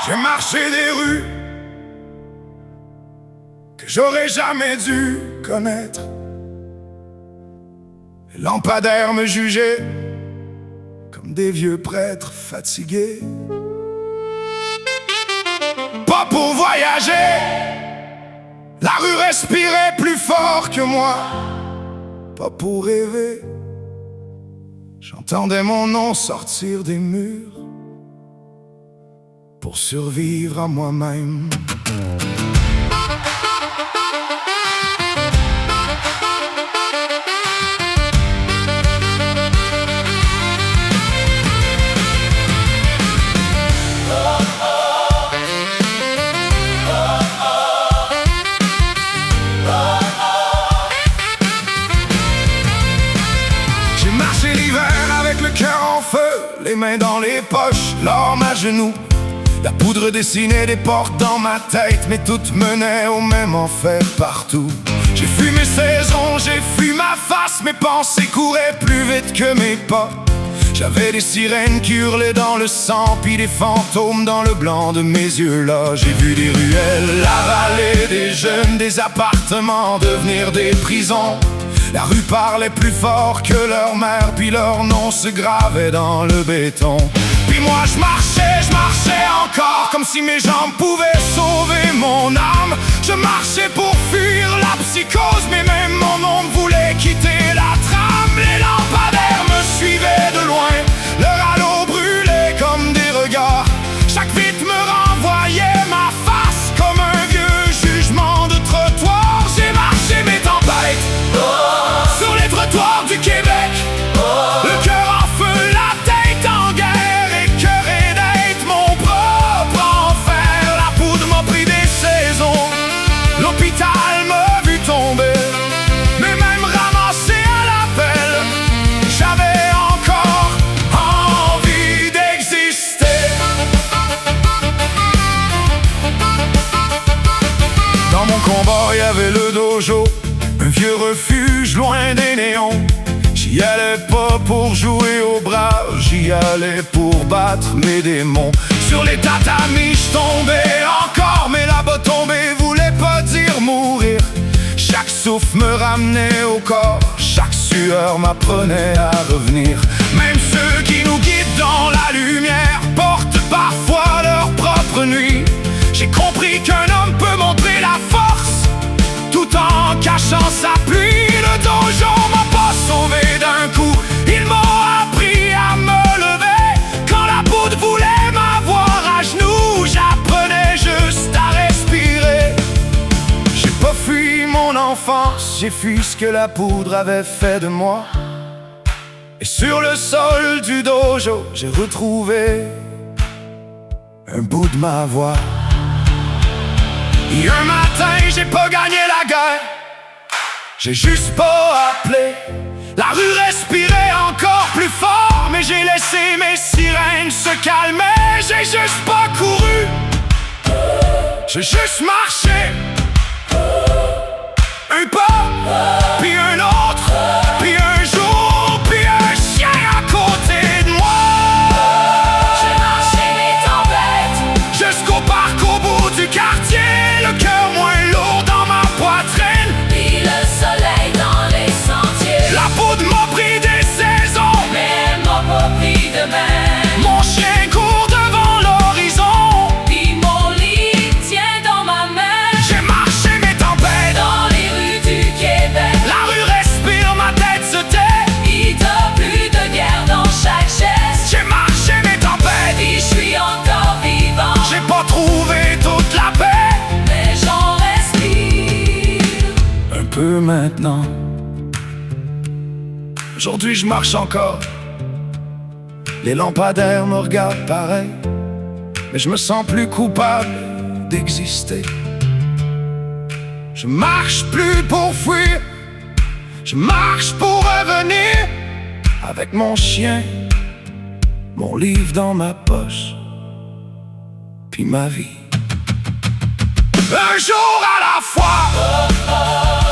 J'ai marché des rues que j'aurais jamais dû connaître. Les lampadaires me jugeaient comme des vieux prêtres fatigués. Pas pour voyager, la rue respirait plus fort que moi. Pas pour rêver, j'entendais mon nom sortir des murs. Pour survivre à moi-même. J'ai marché l'hiver avec le cœur en feu, les mains dans les poches, l'arme à genoux. La poudre dessinait des portes dans ma tête, mais toutes menaient au même enfer partout. J'ai fui mes saisons, j'ai fui ma face, mes pensées couraient plus vite que mes pas. J'avais des sirènes qui hurlaient dans le sang, puis des fantômes dans le blanc de mes yeux là. J'ai vu des ruelles, la vallée des jeunes, des appartements devenir des prisons. La rue parlait plus fort que leur mère, puis leur nom se gravait dans le béton. Puis moi je marchais encore, comme si mes jambes pouvaient sauver mon âme. Je marchais pour fuir la psychose, mais même mon ombre voulait quitter la trame. Les lampadaires me suivaient de loin, leur halo brûlait comme des regards. Chaque vitre me renvoyait ma face comme un vieux jugement de trottoir. J'ai marché mes tempêtes sur les trottoirs du Québec, le cœur en feu, la tête en guerre, écœuré d'être mon propre enfer. La poudre m'a pris des saisons, l'hôpital m'a vu tomber, mais même ramassé à l'appel, j'avais encore envie d'exister. Dans mon combat, il y avait le dojo, un vieux refuge loin des néons. J'y allais pas pour jouer au bras, j'y allais pour battre mes démons. Sur les tatamis, j'tombais encore, mais là-bas tomber voulait pas dire mourir. Chaque souffle me ramenait au corps, chaque sueur m'apprenait à revenir. Même ceux qui nous guident dans la lumière portent parfois leur propre nuit. J'ai compris qu'un homme peut montrer la force tout en cachant sa pluie. Le dojo m'a pas sauvé d'un coup, il m'a appris à me lever. Quand la poudre voulait m'avoir à genoux, j'apprenais juste à respirer. J'ai pas fui mon enfance, j'ai fui ce que la poudre avait fait de moi. Et sur le sol du dojo, j'ai retrouvé un bout de ma voix. Et un matin, j'ai pas gagné la guerre, j'ai juste pas appelé. La rue respirait encore plus fort, mais j'ai laissé mes sirènes se calmer. J'ai juste pas couru, j'ai juste marché. Un pas, puis un autre, puis un jour, puis un chien à côté de moi. J'ai marché mes tempêtes Jusqu'au parc au bout du quartier, le cœur moins lourd dans ma poitrine, puis le soleil dans les sentiers. la poudre m'a pris des saisons, Mais elle m'a pas pris de même. mon chien court devant l'horizon. Puis mon lit tient dans ma main. J'ai marché mes tempêtes, Dans les rues du Québec, la rue respire, ma tête se tait. il t'a plus de guerre dans chaque geste. J'ai marché mes tempêtes, Puis je suis encore vivant, j'ai pas trouvé toute la paix. mais j'en respire. Un peu maintenant. Aujourd'hui je marche encore, les lampadaires me regardent pareil, mais je me sens plus coupable d'exister. Je marche plus pour fuir, je marche pour revenir. Avec mon chien, mon livre dans ma poche, puis ma vie. Un jour à la fois.